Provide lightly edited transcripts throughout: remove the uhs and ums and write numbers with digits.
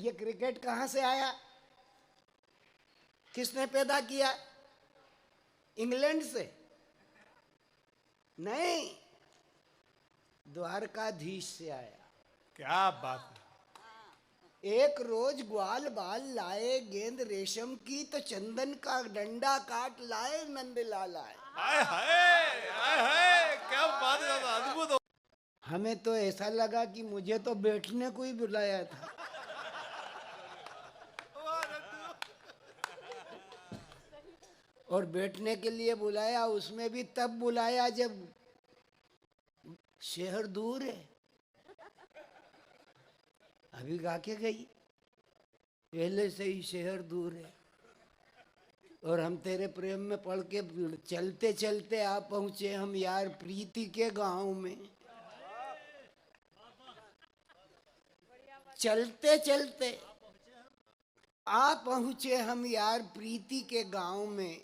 ये क्रिकेट कहाँ से आया? किसने पैदा किया? इंग्लैंड से नहीं, द्वारकाधीश से आया। क्या बात है। एक रोज ग्वाल बाल लाए गेंद रेशम की, तो चंदन का डंडा काट लाए नंदलाल आए। हाय हाय हाय हाय, क्या बात है, अद्भुत। हमें तो ऐसा लगा कि मुझे तो बैठने को ही बुलाया था। और बैठने के लिए बुलाया, उसमें भी तब बुलाया जब शहर दूर है। अभी गा के गई, पहले से ही शहर दूर है। और हम तेरे प्रेम में पढ़ के चलते चलते आ पहुंचे हम यार प्रीति के गांव में। चलते चलते आ पहुंचे हम यार प्रीति के गांव में।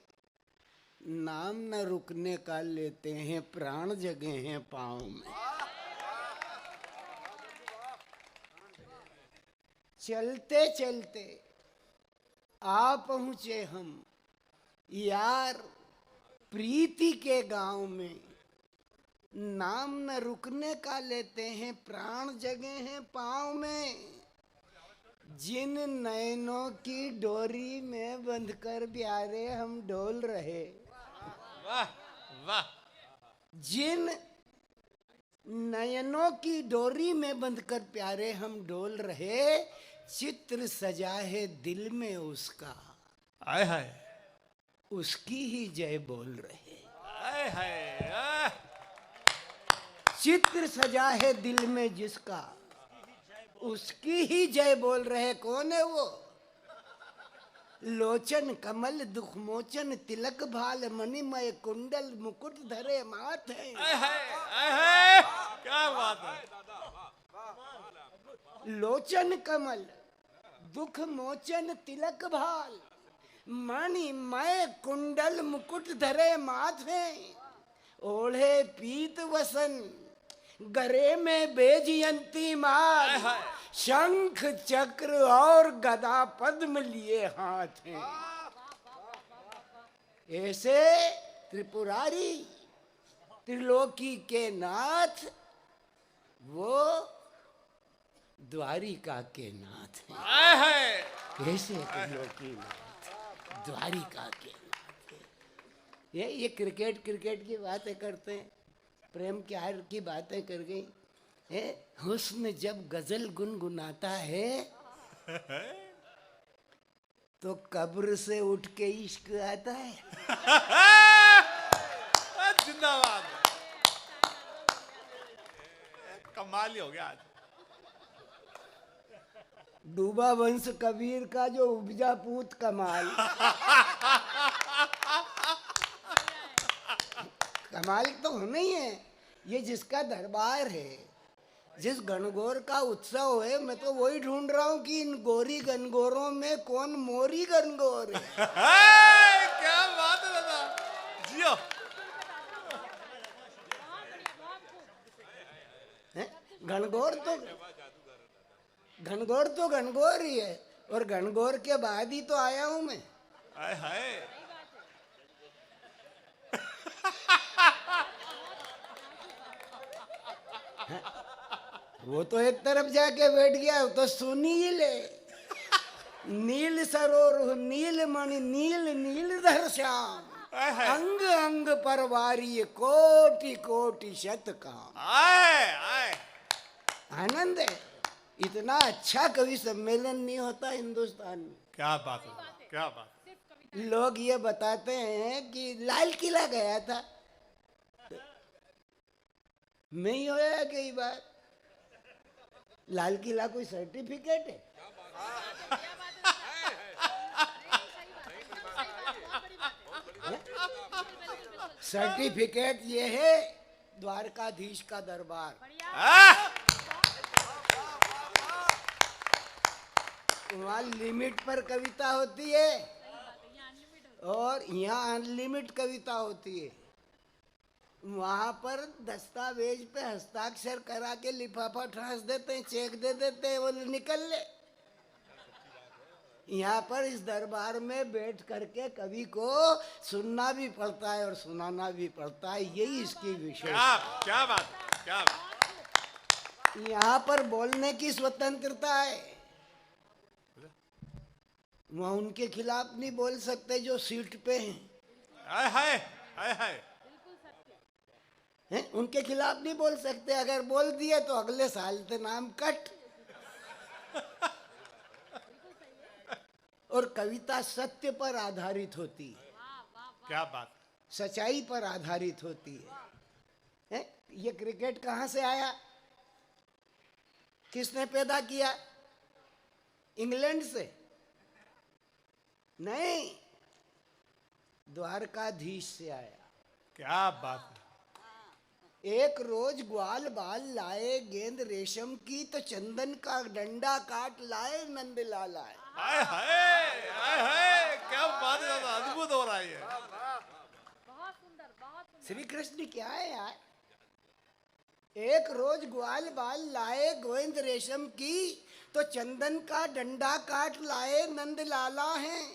नाम न रुकने का लेते हैं, प्राण जगे हैं पाँव में। चलते चलते आ पहुंचे हम यार प्रीति के गांव में। नाम न रुकने का लेते हैं, प्राण जगे हैं पाँव में। जिन नयनों की डोरी में बंधकर प्यारे हम डोल रहे, वाह वाह। जिन नयनों की डोरी में बंधकर प्यारे हम डोल रहे, चित्र सजा है दिल में उसका, हाय हाय, उसकी ही जय बोल रहे। हाय हाय, चित्र सजा है दिल में जिसका, उसकी ही जय बोल रहे। कौन है वो? लोचन कमल दुख मोचन तिलक भाल मणिमय कुंडल मुकुट धरे माथ है। हाय हाय हाय, क्या बात है। लोचन कमल दुख मोचन तिलक भाल मणिमय कुंडल मुकुट धरे माथ है। ओढ़े पीत वसन गरे में बेजयंती माल, शंख चक्र और गदा पद्म लिए हाथ हैं। ऐसे त्रिपुरारी त्रिलोकी के नाथ, वो द्वारिका के नाथ हैं। हाय हाय, ऐसे त्रिलोकी नाथ द्वारिका के नाथ हैं। ये क्रिकेट की बातें करते हैं, प्रेम प्यार की बातें कर गई है। हुस्न जब गजल गुनगुनाता है तो कब्र से उठ के इश्क आता है। जिंदाबाद, कमाल ही हो गया आज। डूबा वंश कबीर का जो उपजा पूत कमाल। कमाल तो होना ही है। ये जिसका दरबार है, जिस गणगौर का उत्सव है, मैं तो वही ढूंढ रहा हूँ कि इन गोरी गणगौरों में कौन मोरी गणगौर है। क्या बात है दादा, जियो। घनघोर तो घनघोर ही है, और घनघोर के बाद ही तो आया हूं मैं। हाय हाय, वो तो एक तरफ जाके बैठ गया, तो सुनी ही ले। नील सरोवर नील मणि नील नीलधर श्याम, अंग अंग पर वारी कोटि कोटि शत काम। आनंद है। इतना अच्छा कवि सम्मेलन नहीं होता हिंदुस्तान में। क्या बात है, क्या बात। लोग ये बताते हैं कि लाल किला गया था, मैं ही होया कई बार। लाल किला कोई सर्टिफिकेट है? सर्टिफिकेट ये है द्वारकाधीश का दरबार। वहाँ लिमिट पर कविता होती है और यहाँ अनलिमिट कविता होती है। वहाँ पर दस्तावेज पे हस्ताक्षर करा के लिफाफा ठूस देते हैं, चेक दे देते हैं, वो निकल ले। यहाँ पर इस दरबार में बैठ करके कवि को सुनना भी पड़ता है और सुनाना भी पड़ता है, यही इसकी विशेष। क्या बात, क्या बात। यहाँ पर बोलने की स्वतंत्रता है, वहाँ उनके खिलाफ नहीं बोल सकते जो सीट पे हैं। हाय हाय हाय हाय, हैं? उनके खिलाफ नहीं बोल सकते, अगर बोल दिए तो अगले साल से नाम कट। और कविता सत्य पर आधारित होती है, क्या बात। सच्चाई पर आधारित होती है। हैं? ये क्रिकेट कहाँ से आया, किसने पैदा किया? इंग्लैंड से नहीं, द्वारकाधीश से आया। क्या बात। एक रोज ग्वाल बाल लाए गेंद रेशम की, तो चंदन का डंडा काट लाए नंदलाल आए। हाय हाय हाय हाय, क्या बात है, अद्भुत हो रहा है ये। बहुत सुंदर, बहुत सुंदर। श्री कृष्ण क्या है यार, एक रोज ग्वाल बाल लाए गेंद रेशम की, तो चंदन का डंडा काट लाए नंदलाला हैं।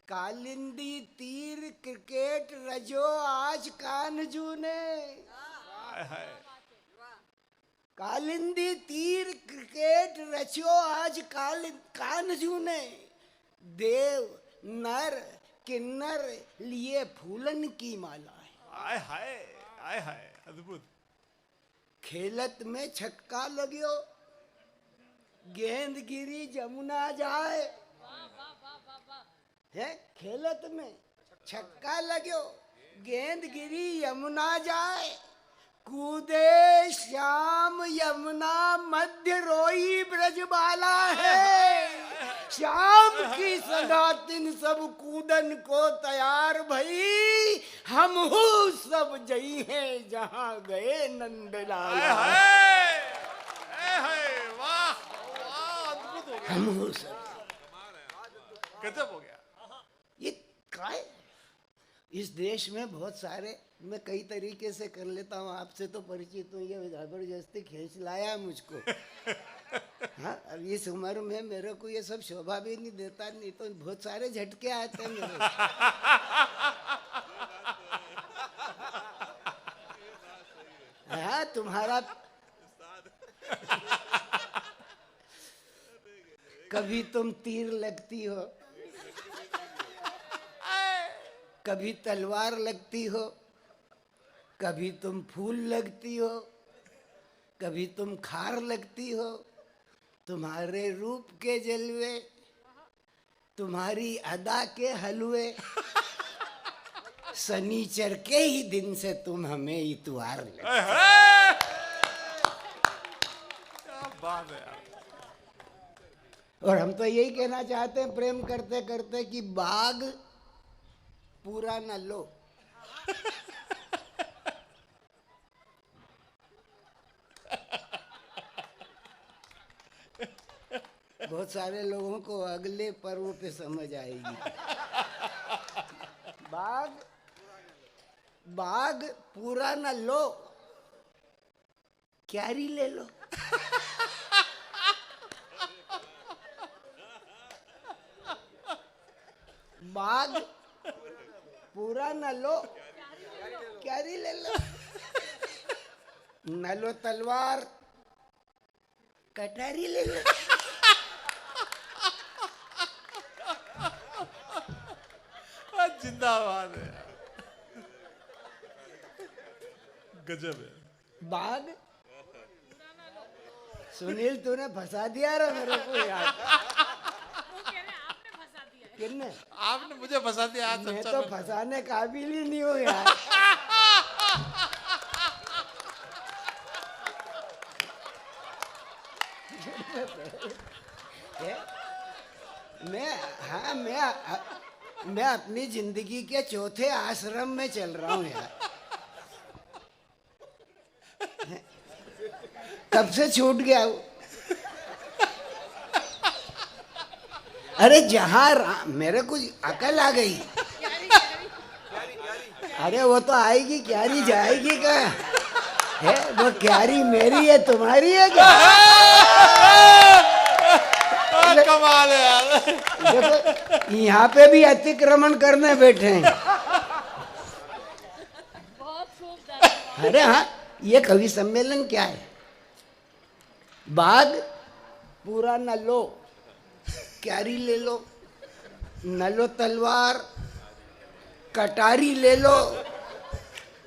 कालिंदी तीर क्रिकेट रजो आज कान्हजू ने। हाय हाय, कालिंदी तीर क्रिकेट रचो आज कान्हजू ने। देव नर किन्नर लिए फूलन की माला है। हाय हाय हाय हाय, अद्भुत। खेलत में छक्का लगियो, गेंद गिरी जमुना जाए। है खेलत में छक्का लगियो, गेंद गिरी यमुना जाए। कूदे श्याम यमुना मध्य रोई ब्रजबाला है। श्याम की सनातिन सब कूदन को तैयार भई, हम हो सब जई हैं जहां गए नंदलाला। हाय हाय, वाह वाह, अद्भुत हो गया, हम हो सब, गजब हो गया। ये क्या है? इस देश में बहुत सारे, मैं कई तरीके से कर लेता हूँ, आपसे तो परिचित हूँ, ये जबरदस्ती खींच लाया मुझको। हाँ, अब इस उम्र में मेरे को ये सब शोभा भी नहीं देता, नहीं तो बहुत सारे झटके आते हैं मेरे। हाँ तुम्हारा कभी तुम तीर लगती हो, कभी तलवार लगती हो, कभी तुम फूल लगती हो, कभी तुम खार लगती हो। तुम्हारे रूप के जलवे, तुम्हारी अदा के हलवे, शनिचर के ही दिन से तुम हमें इतवार लगती। क्या बात है यार। और हम तो यही कहना चाहते हैं प्रेम करते करते कि बाग पूरा न लो। बहुत सारे लोगों को अगले पर्व पे समझ आएगी। बाग पूरा न लो, क्यारी ले लो। बाग पूरा न लो, क्यारी ले लो। न लो तलवार, कटारी ले लो। जिंदाबाद है, गजब है। बाग सुनील तूने फंसा दिया रे मेरे को यार। वो कह रहे हैं आपने फंसा दिया है। किसने? आपने मुझे फंसा दिया आज। मैं सच्चा तो में। फंसाने काबिल ही नहीं हूँ यार। मैं अपनी जिंदगी के चौथे आश्रम में चल रहा हूँ यार। कब से छूट गया वो? अरे जहाँ मेरे को अकल आ गई। अरे वो तो आएगी, क्यारी जाएगी क्या है? वो क्यारी मेरी है, तुम्हारी है क्या? कमाल है यार। देखो यहाँ पे भी अतिक्रमण करने बैठे हैं। बहुत खूब दादा। अरे हाँ, ये कवि सम्मेलन क्या है? बाग पूरा न लो, क्यारी ले लो, न लो तलवार, कटारी ले लो,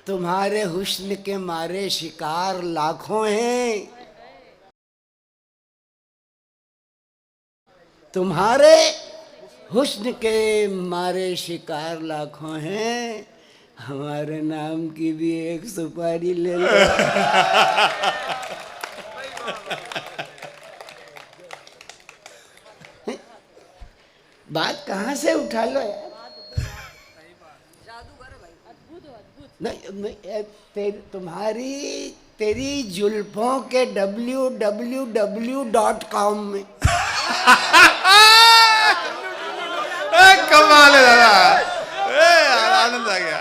तुम्हारे हुस्न के मारे शिकार लाखों हैं, तुम्हारे हुस्न के मारे शिकार लाखों हैं, हमारे नाम की भी एक सुपारी ले लो। बात कहाँ से उठा लो यार? नहीं, तेरी जुल्फों के www.com में कमाल है दादा। यार आनंद आ गया।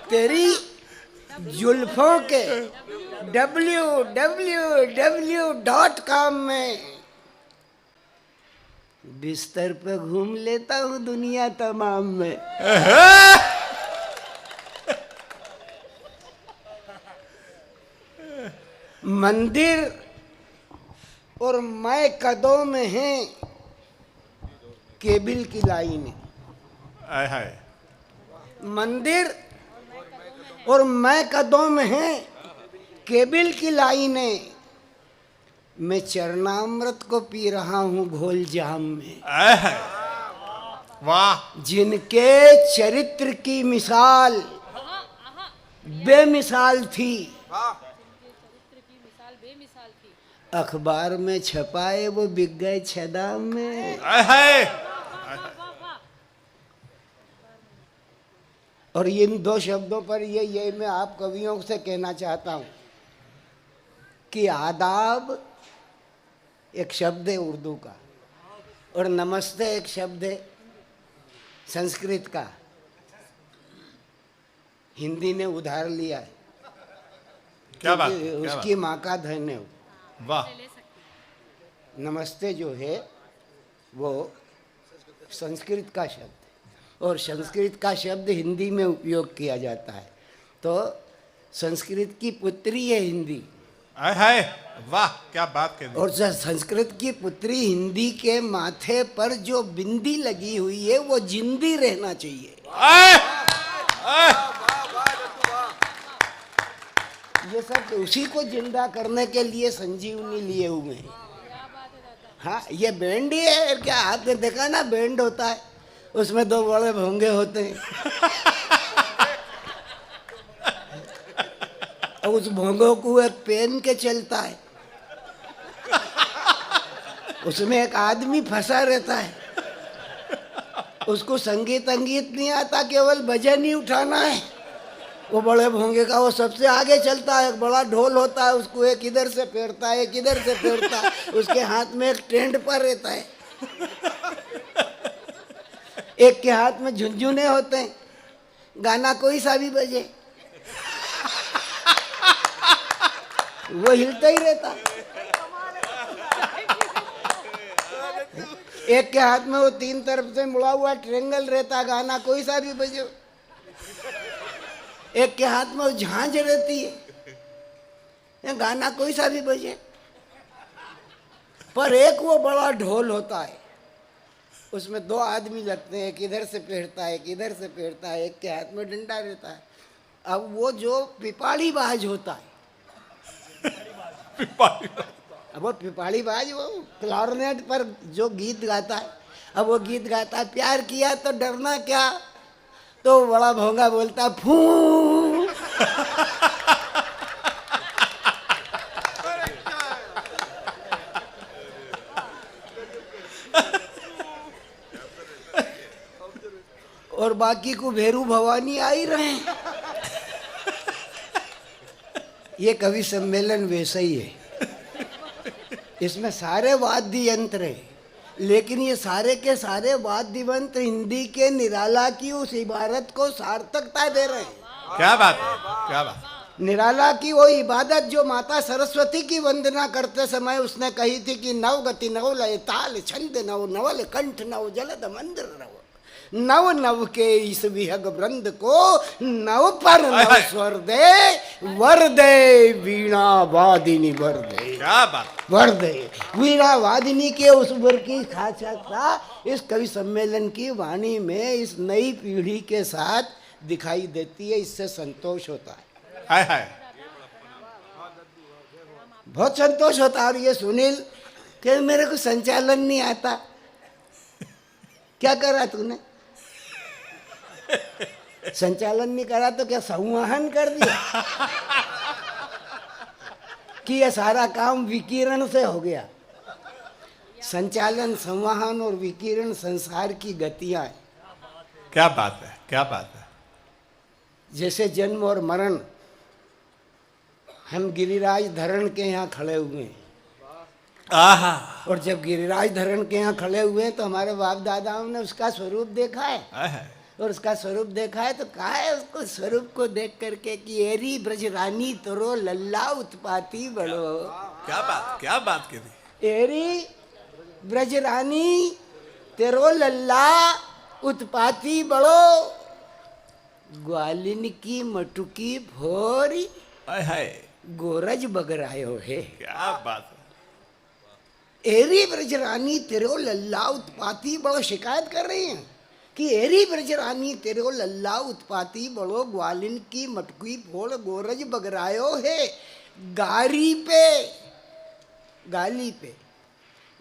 तेरी जुल्फों के www.com में बिस्तर पे घूम लेता हूँ दुनिया तमाम में। मंदिर और मैं कदों में हैं केबिल की लाइनें। आय हाय। मंदिर और मैं कदों में हैं केबिल की लाइनें, मैं चरणामृत को पी रहा हूँ घोल जाम में। आय हाय। वाह। जिनके चरित्र की मिसाल बेमिसाल थी, चरित्र की मिसाल बेमिसाल थी, अखबार में छपाए वो बिक गए छदाम में। आय हाय। और इन दो शब्दों पर ये मैं आप कवियों से कहना चाहता हूँ कि आदाब एक शब्द है उर्दू का, और नमस्ते एक शब्द है संस्कृत का, हिंदी ने उधार लिया है। क्या बात, क्योंकि क्या उसकी माँ का धन है वो। वाह। नमस्ते जो है वो संस्कृत का शब्द है, और संस्कृत का शब्द हिंदी में उपयोग किया जाता है, तो संस्कृत की पुत्री है हिंदी। आय हाय। वाह, क्या बात कह दी। और जो संस्कृत की पुत्री हिंदी के माथे पर जो बिंदी लगी हुई है वो जिंदी रहना चाहिए। आय। आय। ये सब उसी को जिंदा करने के लिए संजीवनी लिए हुए हैं। हाँ, ये बैंड ही है क्या? आपने देखा ना, बैंड होता है उसमें दो बड़े भोंगे होते हैं, और उस भोंगों को एक पेन के चलता है, उसमें एक आदमी फंसा रहता है, उसको संगीत नहीं आता, केवल भजन ही उठाना है। वो बड़े भोंगे का वो सबसे आगे चलता है, एक बड़ा ढोल होता है, उसको एक इधर से फेरता है, एक इधर से फेरता है, उसके हाथ में एक टेंट पर रहता है, एक के हाथ में झुनझुने होते हैं, गाना कोई सा भी बजे वो हिलता ही रहता है। एक के हाथ में वो तीन तरफ से मुड़ा हुआ ट्रेंगल रहता, गाना कोई सा भी बजे। एक के हाथ में वो झांझ रहती है, गाना कोई सा भी बजे। पर एक वो बड़ा ढोल होता है, उसमें दो आदमी लगते हैं, एक इधर से फेरता है, एक इधर से फेरता है, एक के हाथ में डंडा रहता है। अब वो जो पिपाड़ी बाज होता है, अब वो पिपाड़ी बाज वो क्लारनेट पर जो गीत गाता है, अब वो गीत गाता है, प्यार किया तो डरना क्या, तो बड़ा भोंगा बोलता है फू। और बाकी को भेरू भवानी आ ही रहे हैं। ये कवि सम्मेलन वैसा ही है, इसमें सारे वाद्य यंत्र है, लेकिन ये सारे के सारे वाद्य यंत्र हिंदी के निराला की उस इबारत को सार्थकता दे रहे हैं। क्या बात है, क्या बात। निराला की वो इबादत जो माता सरस्वती की वंदना करते समय उसने कही थी कि नव गति नव लय ताल छंद नव नवल कंठ नव जलद मंद्र नव नव नव के इस विहग वृंद को नव पर नव स्वर दे वर दे वीणा वादिनी वर दे क्या बात, वर दे। वीणा वादिनी के उस वर की खासियत इस कवि सम्मेलन की वाणी में इस नई पीढ़ी के साथ दिखाई देती है। इससे संतोष होता है, हाय हाय, बहुत संतोष होता है। और ये सुनील कि मेरे को संचालन नहीं आता, क्या करा तूने? संचालन नहीं करा तो क्या संवहन कर दिया कि ये सारा काम विकिरण से हो गया? संचालन, संवहन और विकिरण संसार की गतियां हैं। क्या बात है, क्या बात है। जैसे जन्म और मरण, हम गिरिराज धरण के यहाँ खड़े हुए हैं, आहा, और जब गिरिराज धरण के यहाँ खड़े हुए हैं तो हमारे बाप दादाओं ने उसका स्वरूप देखा है। हाय हाय, और उसका स्वरूप देखा है तो कहा है उसको स्वरूप को देख करके कि एरी ब्रज रानी तोरो लल्ला उत्पाती बड़ो। क्या बात करी। एरी ब्रज रानी तेरो लल्ला उत्पाती बड़ो, ग्वालिन की मटुकी भोरी हाय हाय, गोरज बगरायो है। क्या बात है। एरी ब्रजरानी तेरो लल्ला उत्पाती बड़ो, शिकायत कर रही हैं कि एरी ब्रजरानी तेरो लल्ला उत्पाती बड़ो, ग्वालिन की मटकी फोड़ गोरज बगरायो है। गारी पे गाली पे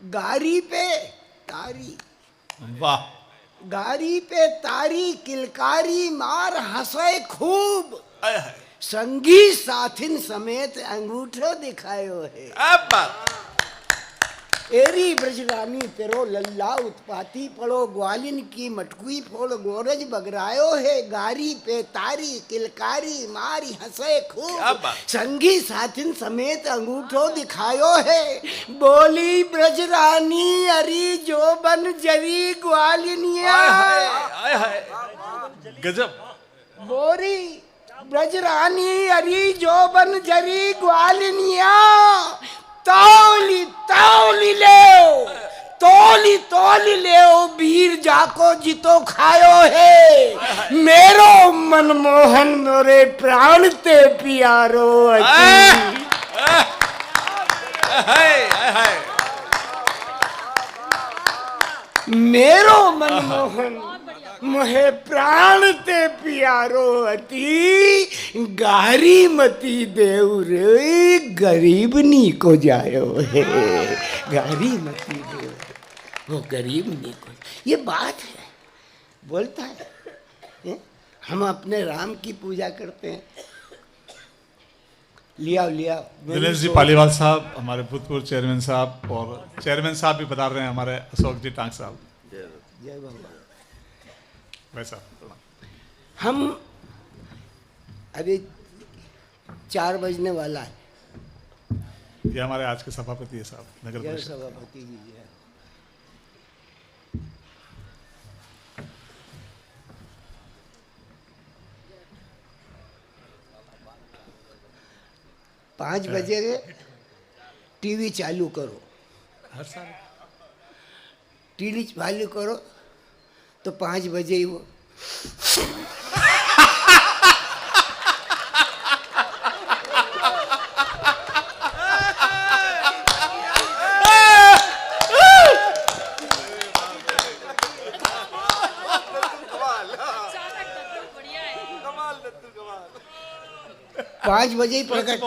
गारी पे तारी, वाह, गारी पे तारी किलकारी मार हंसे खूब, हाय हाय, संगी साथिन समेत अंगूठो दिखायो है। क्या बात, एरी ब्रजरानी तेरो लल्ला उत्पाती पड़ो, ग्वालिन की मटकुई फोड़ गोरज बगरायो है। गारी पे तारी किलकारी मारी हंसे क्या खूब, बात। संगी साथिन समेत अंगूठो दिखायो है। बोली ब्रजरानी अरी जो बन जरी ग्वालिनिया, हाय हाय, गजब। बोरी ब्रजरानी अरी जो बन जरी ग्वालिनिया, तौली तौली ले तौली ले वीर जाको जितो खायो है। मेरो मनमोहन मोरे प्राण ते प्यारो अजी, हाय हाय, मेरो मनमोहन मोहे प्राण ते प्यारो अति, गारी मती देव रे गरीबनी को जायो है। गारी मती देव वो गरीबनी को, ये बात है, बोलता है। हम अपने राम की पूजा करते हैं। लिया दिनेश जी पालीवाल साहब, हमारे भूतपूर्व चेयरमैन साहब, और चेयरमैन साहब भी बता रहे हैं हमारे अशोक जी टांग साहब। जय बाबा। वैसा हम अभी 4 बजने वाला है। ये हमारे आज के सभापति है साहब, नगर जय परिषद। सभापति जी जय। 5 बजे टीवी चालू करो, हर साल टीवी चालू करो तो 5 बजे ही वो बढ़िया है। 5 बजे ही प्रकट।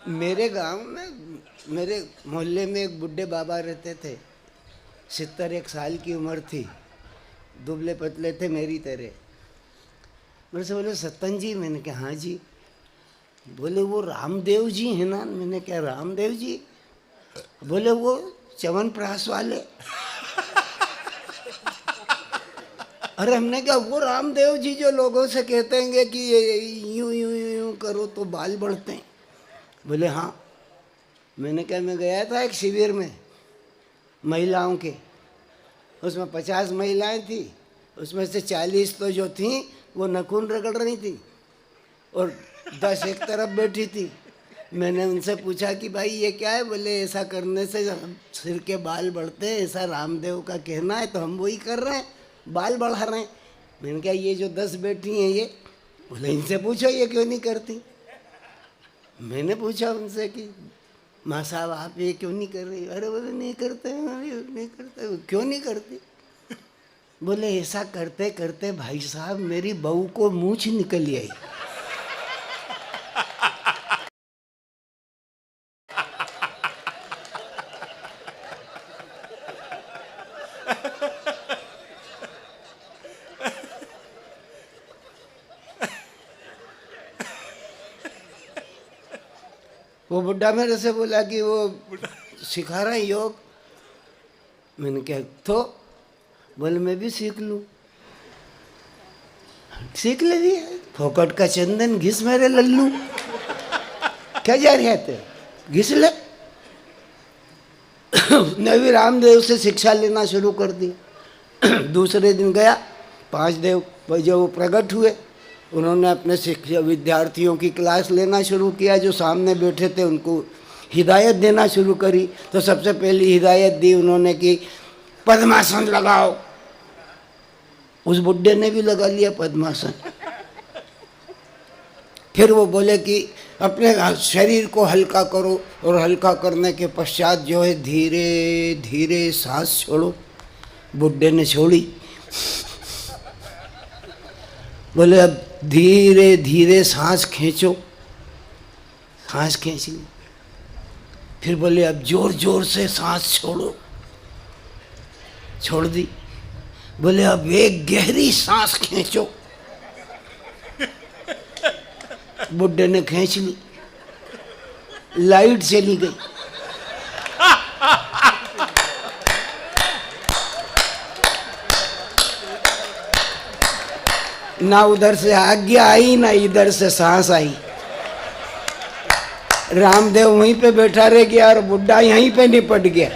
मेरे गांव में, मेरे मोहल्ले में एक बुढ़े बाबा रहते थे। 71 साल की उम्र थी, दुबले पतले थे मेरी तरह। मेरे से बोले सत्तन जी, मैंने कहा हाँ जी। बोले वो रामदेव जी है ना? मैंने कहा रामदेव जी? बोले वो च्यवनप्राश वाले। अरे हमने कहा वो रामदेव जी जो लोगों से कहते हैं कि यूं यूं यूं करो तो बाल बढ़ते हैं। बोले हाँ। मैंने कहा मैं गया था एक शिविर में, महिलाओं के, उसमें 50 महिलाएं थी, उसमें से 40 तो जो थी वो नखून रगड़ रही थी और 10 एक तरफ बैठी थी। मैंने उनसे पूछा कि भाई ये क्या है? बोले ऐसा करने से सिर के बाल बढ़ते हैं, ऐसा रामदेव का कहना है, तो हम वही कर रहे हैं, बाल बढ़ा रहे हैं। मैंने कहा ये जो 10 बैठी हैं ये, बोले इनसे पूछो ये क्यों नहीं करती। मैंने पूछा उनसे कि माँ साहब आप ये क्यों नहीं कर रही? अरे बोले नहीं करते, नहीं करते। क्यों नहीं करती? बोले ऐसा करते करते भाई साहब मेरी बहू को मूंछ निकल आई। वो बुड्ढा मेरे से बोला कि वो सिखा रहा है योग। मैंने कहा तो बोले मैं भी सीख लूँ। सीख ले भी फोकट का चंदन घिस मेरे लल्लू, क्या जा रहे थे घिस ले। ने भी रामदेव से शिक्षा लेना शुरू कर दी। दूसरे दिन गया, 5 देव जो वो प्रकट हुए, उन्होंने अपने शिक्षा विद्यार्थियों की क्लास लेना शुरू किया। जो सामने बैठे थे उनको हिदायत देना शुरू करी। तो सबसे पहली हिदायत दी उन्होंने कि पद्मासन लगाओ। उस बुड्ढे ने भी लगा लिया पद्मासन। फिर वो बोले कि अपने शरीर को हल्का करो और हल्का करने के पश्चात जो है धीरे धीरे सांस छोड़ो। बुड्ढे ने छोड़ी। बोले अब धीरे धीरे सांस खींचो। सांस खींच ली। फिर बोले अब जोर जोर से सांस छोड़ो। छोड़ दी। बोले अब एक गहरी सांस खींचो। बुड्ढे ने खींच ली। लाइट चली गई। ना उधर से आज्ञा आई ना इधर से सांस आई। रामदेव वहीं पे बैठा रह गया और बुड्ढा यहीं पे निपट गया।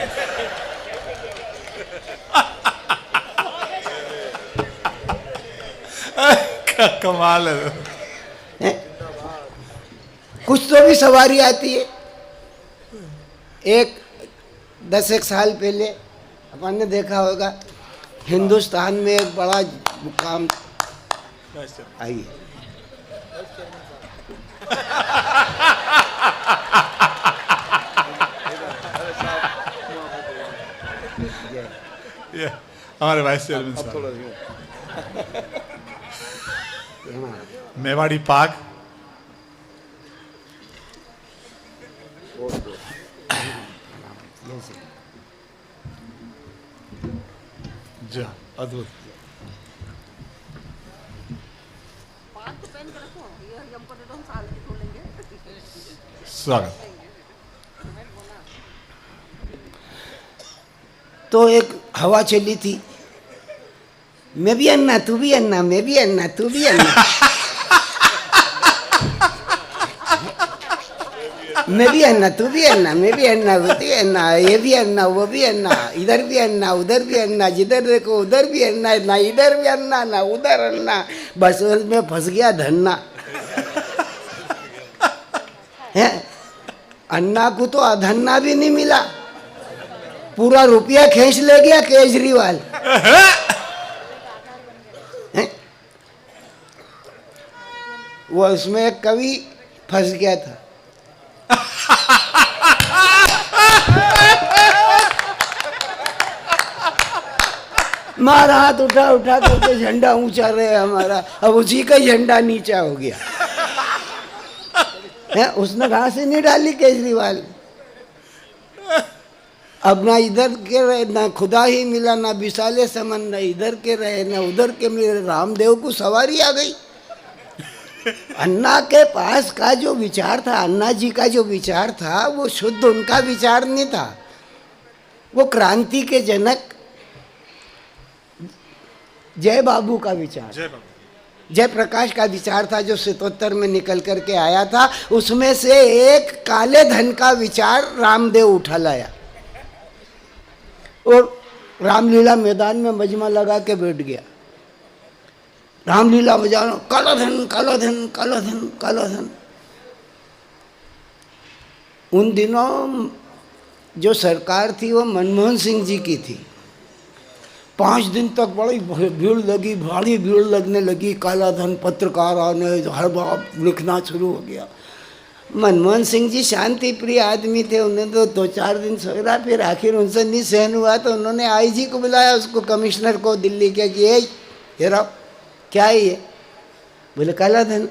कमाल है। कुछ तो भी सवारी आती है। 10 साल पहले अपन ने देखा होगा हिंदुस्तान में एक बड़ा मुकाम आई है। ये हमारे वाइस चेयरमैन साहब मेवाड़ी पाक जी अद्भुत। स्वागत। तो एक हवा चली थी, मैं भी अन्ना तू भी अन्ना, मैं भी अन्ना तू भी अन्ना, मैं भी अन्ना तू भी अन्ना, मैं भी अन्ना वो भी अन्ना, ये भी अन्ना वो भी अन्ना, इधर भी अन्ना उधर भी अन्ना, जिधर देखो उधर भी अन्ना, ना इधर भी अन्ना ना उधर अन्ना। बस उसमें फंस गया धन्ना। है अन्ना को तो अधन्ना भी नहीं मिला। पूरा रुपया खींच ले गया केजरीवाल। वो उसमें एक कवि फंस गया था। मारा हाथ उठा उठा करके झंडा ऊंचा रहे हमारा, अब उसी का झंडा नीचा हो गया है। उसने घास ही नहीं डाली केजरीवाल। अब ना इधर के रहे, ना खुदा ही मिला, ना विशाले समन, ना इधर के रहे ना उधर के मिले। रामदेव को सवारी आ गई। अन्ना के पास का जो विचार था, अन्ना जी का जो विचार था, वो शुद्ध उनका विचार नहीं था। वो क्रांति के जनक जय बाबू का विचार, जय प्रकाश का विचार था, जो शतोत्तर में निकल करके आया था। उसमें से एक काले धन का विचार रामदेव उठा लाया। और रामलीला मैदान में मजमा लगा के बैठ गया। रामलीला बजाना, काला धन काला धन काला धन काला धन। उन दिनों जो सरकार थी वो मनमोहन सिंह जी की थी। 5 दिन तक बड़ी भीड़ लगी, भारी भीड़ लगने लगी। काला धन पत्रकार आने, हर बार लिखना शुरू हो गया। मनमोहन सिंह जी शांति प्रिय आदमी थे, उन्हें तो 2-4 दिन सोया, फिर आखिर उनसे नहीं सहन हुआ तो उन्होंने आईजी को बुलाया, उसको कमिश्नर को दिल्ली के कि ये रहा क्या है ये? बोले काला धन।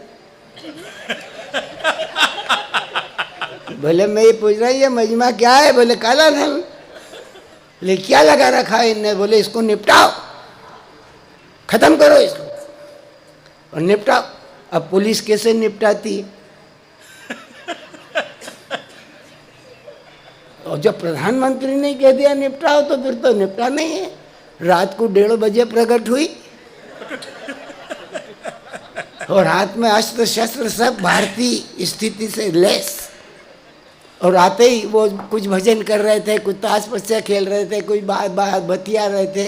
बोले मैं ये पूछ रहा ये मजमा क्या है? बोले काला धन। बोले क्या लगा रखा है इनने? बोले इसको निपटाओ, खत्म करो इसको और निपटाओ। अब पुलिस कैसे निपटाती है? और जब प्रधानमंत्री ने कह दिया निपटाओ तो फिर तो निपटा नहीं है। रात को 1:30 बजे प्रकट हुई और हाथ में अस्त्र शस्त्र सब भारतीय स्थिति से लेस। और आते ही वो कुछ भजन कर रहे थे, कुछ ताश पत्ते खेल रहे थे, कुछ बात बतिया रहे थे।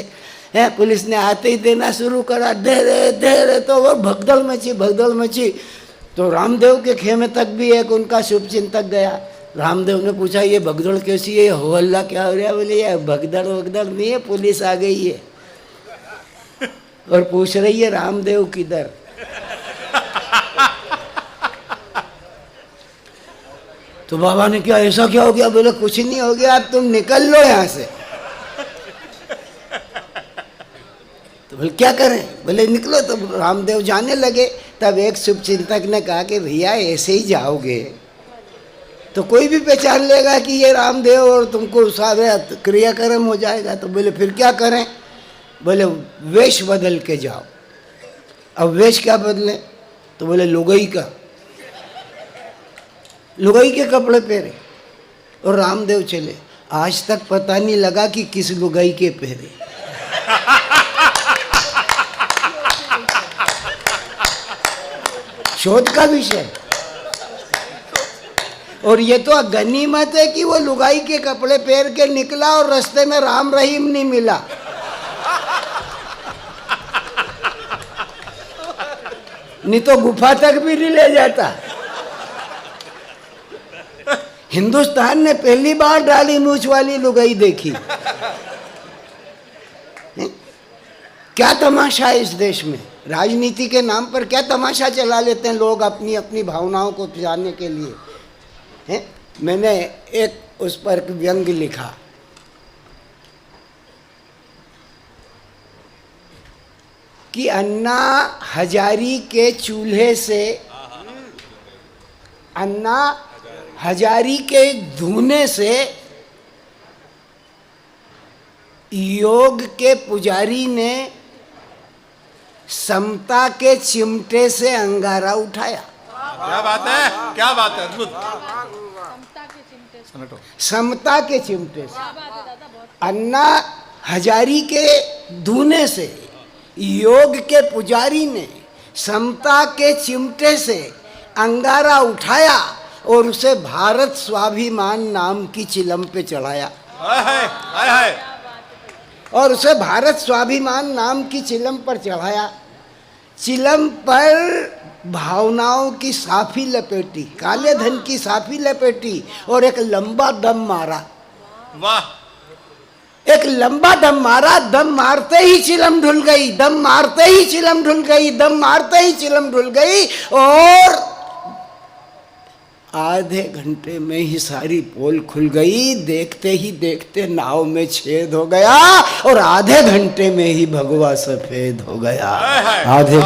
हैं, पुलिस ने आते ही देना शुरू करा, दे रहे तो वो भगदड़ मची। तो रामदेव के खेमे तक भी एक उनका शुभ चिंतक गया। रामदेव ने पूछा ये भगदड़ कैसी है, हो हल्ला क्या हो रहा है? बोले ये भगदड़ वगदड़ नहीं है, पुलिस आ गई है और पूछ रही है रामदेव किधर। तो बाबा ने क्या ऐसा क्या हो गया? बोले कुछ नहीं हो गया, अब तुम निकल लो यहाँ से। तो बोले क्या करें? बोले निकलो। तो रामदेव जाने लगे। तब एक शुभ चिंतक ने कहा कि भैया ऐसे ही जाओगे तो कोई भी पहचान लेगा कि ये रामदेव और तुमको सारा क्रियाक्रम हो जाएगा। तो बोले फिर क्या करें? बोले वेश बदल के जाओ। अब वेश क्या बदले? तो बोले लुगाई का, लुगाई के कपड़े पहने और रामदेव चले। आज तक पता नहीं लगा कि किस लुगाई के पहने। शोध का विषय। और ये तो गनीमत है कि वो लुगाई के कपड़े पहन के निकला और रास्ते में राम रहीम नहीं मिला। नहीं तो गुफा तक भी नहीं ले जाता। हिंदुस्तान ने पहली बार डाली मूछ वाली लुगाई देखी। क्या तमाशा है इस देश में? राजनीति के नाम पर क्या तमाशा चला लेते हैं लोग अपनी अपनी भावनाओं को पिजाने के लिए। है? मैंने एक उस पर व्यंग लिखा, कि अन्ना हजारी के चूल्हे से, अन्ना हजारी के धुने से योग के पुजारी ने समता के चिमटे से अंगारा उठाया। क्या बात है, क्या बात है, अद्भुत। समता के चिमटे से। समता के चिमटे से। क्या बात है दादा, बहुत। अन्ना हजारी के धुने से योग के पुजारी ने समता के चिमटे से अंगारा उठाया और उसे भारत स्वाभिमान नाम की चिलम पे चढ़ाया। और उसे भारत स्वाभिमान नाम की चिलम पर चढ़ाया। चिलम पर भावनाओं की साफी लपेटी, काले धन की साफी लपेटी और एक लंबा दम मारा। वाह। एक लंबा दम मारा। दम मारते ही चिलम ढुल गई, दम मारते ही चिलम ढुल गई, दम मारते ही चिलम ढुल गई। और आधे घंटे में ही सारी पोल खुल गई। देखते ही देखते नाव में छेद हो गया और आधे घंटे में ही भगवा सफेद हो गया। आधे